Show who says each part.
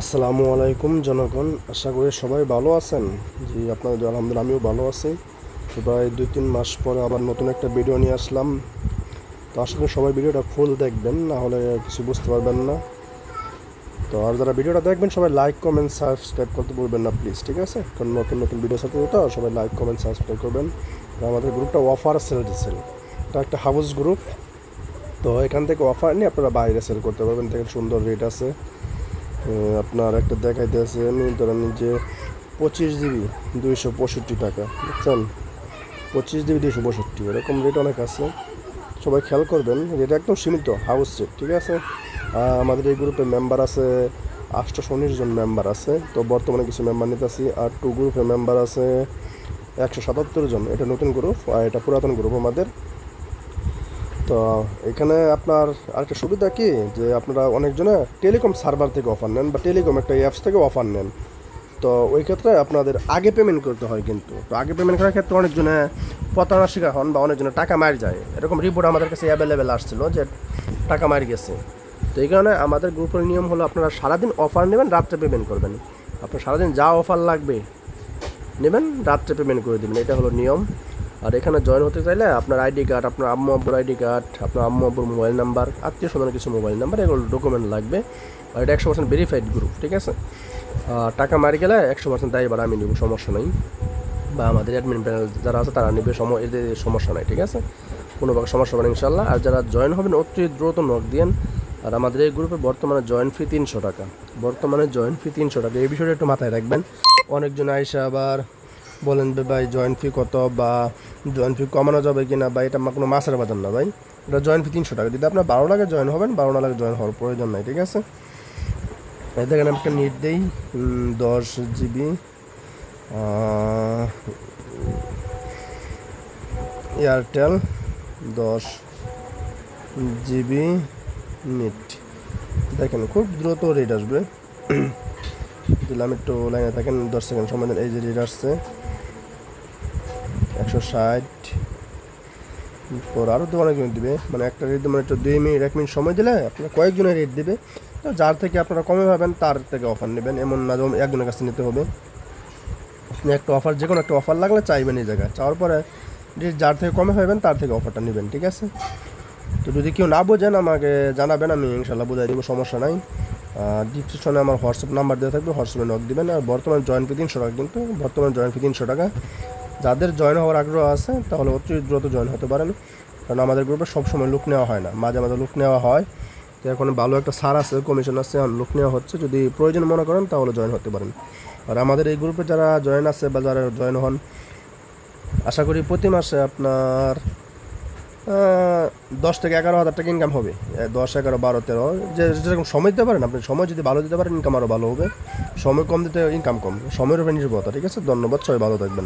Speaker 1: আসসালামু আলাইকুম জনগণ, আশা করি সবাই ভালো আছেন। জি, আপনাদের আলহামদুলিল্লাহ আমিও ভালো আছি। তো প্রায় 2-3 মাস পরে আবার নতুন একটা ভিডিও নিয়ে আসলাম। তো আশা করি সবাই ভিডিওটা ফুল দেখবেন, না হলে কিছু বুঝতে পারবেন না। তো আর যারা ভিডিওটা দেখবেন সবাই লাইক কমেন্ট সাবস্ক্রাইব করতে ভুলবেন না প্লিজ, ঠিক আছে? কারণ নতুন নতুন ভিডিও সাথে তো সবাই লাইক কমেন্ট সাবস্ক্রাইব করবেন। আর আমাদের গ্রুপটা অফার সেল এটা একটা হাউস গ্রুপ। তো এখান থেকে অফার নিয়ে আপনারা বাইরে সেল করতে পারবেন। দেখেন সুন্দর রেট আছে। আপনার একটা দেখাইতেছে আমি, ধরেন যে 25 জিবি 265 টাকা, বুঝছেন? 25 জিবি 265, এরকম রেট অনেক আছে। সবাই খেয়াল করবেন, রেট একদম সীমিত, হাউস রেট, ঠিক আছে? আমাদের এই গ্রুপে মেম্বার আছে 819 জন মেম্বার আছে। তো বর্তমানে কিছু মেম্বার নিতেছি। আর টু গ্রুপে মেম্বার আছে 177 জন। এটা নতুন গ্রুপ আর এটা পুরাতন গ্রুপ আমাদের। তো এখানে আপনার আরেকটা সুবিধা কি, যে আপনারা অনেকজনে টেলিকম সার্ভার থেকে অফার নেন বা টেলিকম একটা অ্যাপস থেকে অফার নেন। তো ওই ক্ষেত্রে আপনাদের আগে পেমেন্ট করতে হয়, কিন্তু তো আগে পেমেন্ট করার ক্ষেত্রে অনেকজনে প্রতারণার শিকার হন বা অনেকজনে টাকা মার যায়। এরকম রিপোর্ট আমাদের কাছে অ্যাভেলেবেল আসছিল যে টাকা মার গেছে। তো এই কারণে আমাদের গ্রুপের নিয়ম হলো আপনারা সারাদিন অফার নেবেন, রাত্রে পেমেন্ট করবেন। আপনার সারাদিন যা অফার লাগবে নেবেন, রাত্রে পেমেন্ট করে দেবেন, এটা হলো নিয়ম। আর এখানে জয়েন হতে চাইলে আপনার আইডি কার্ড, আপনার আম্মু আব্বুর আইডি কার্ড, আপনার আম্মু আব্বুর মোবাইল নাম্বার, আত্মীয় স্বজনের কিছু মোবাইল নাম্বার, এগুলো ডকুমেন্ট লাগবে। আর এটা 100% ভেরিফাইড গ্রুপ, ঠিক আছে? টাকা মারি গেলে 100% দায়ী আমি নিব, সমস্যা নেই। বা আমাদের অ্যাডমিন প্যানেল যারা আছে তারা নেবে, এদের সমস্যা নাই, ঠিক আছে? কোনো প্রকার সমস্যা হবে না ইনশাল্লাহ। আর যারা জয়েন হবেন অতি দ্রুত নক দিয়েন। আর আমাদের এই গ্রুপে বর্তমানে জয়েন ফি 300 টাকা। বর্তমানে জয়েন ফি 300 টাকা, এই বিষয়টা একটু মাথায় রাখবেন। অনেকজন আইসা আবার বলেন যে ভাই জয়েন্ট ফি কত, বা জয়েন্ট ফি কমানো যাবে কি না, বা এটা কোনো মাছের বাজার না ভাই। এটা জয়েন্ট ফি 300 টাকা। যদি আপনার 12 লাগে জয়েন হবেন, 12 না লাগে জয়েন হওয়ার প্রয়োজন নাই, ঠিক আছে? দেখেন আমি একটা নেট দিই 10 জিবি এয়ারটেল 10 জিবি নেট। দেখেন খুব দ্রুত রেট আসবে। দিলাম, একটু লাইনে থাকেন 10 সেকেন্ড সময় দেন। এই যে রেট আসছে 160 পর আরও তো অনেকজন দিবে, মানে একটা রেট মানে একটু 2 মিনিট 1 মিনিট সময় দিলে আপনারা কয়েকজনের রেট দেবে। তো যার থেকে আপনারা কমে পাবেন তার থেকে অফার নেবেন, এমন না যেমন একজনের কাছে নিতে হবে। আপনি একটা অফার, যে কোনো একটা অফার লাগলে চাইবেন, এই জায়গায় চাওয়ার পরে যার থেকে কমে পাবেন তার থেকে অফারটা নেবেন, ঠিক আছে? তো যদি কেউ না বোঝেন আমাকে জানাবেন, আমি ইনশাল্লাহ বুঝাই দেবো, সমস্যা নাই। ডিসক্রিপশনে আমার হোয়াটসঅ্যাপ নাম্বার দেওয়া থাকবে, হোয়াটসঅ্যাপে নক দিবেন। আর বর্তমানে জয়েন ফি 300 টাকা, কিন্তু বর্তমানে জয়েন ফি 300 টাকা। যাদের জয়েন হওয়ার আগ্রহ আছে তাহলে অতি দ্রুত জয়েন হতে পারেন, কারণ আমাদের গ্রুপে সবসময় লুক নেওয়া হয় না, মাঝে মাঝে লুক নেওয়া হয়। তো এখন ভালো একটা সার আছে, কমিশন আছে, লুক নেওয়া হচ্ছে। যদি প্রয়োজন মনে করেন তাহলে জয়েন হতে পারেন। আর আমাদের এই গ্রুপে যারা জয়েন আছে বা যারা জয়েন হন, আশা করি প্রতি মাসে আপনার 10 থেকে 11 হাজার টাকা ইনকাম হবে। 10, 11, 12, 13, যেরকম সময় দিতে পারেন আপনি। সময় যদি ভালো দিতে পারেন ইনকাম আরও ভালো হবে। সময় কম দিতে ইনকাম কম, সময়ের উপর নির্ভরতা, ঠিক আছে? ধন্যবাদ, সবাই ভালো থাকবেন।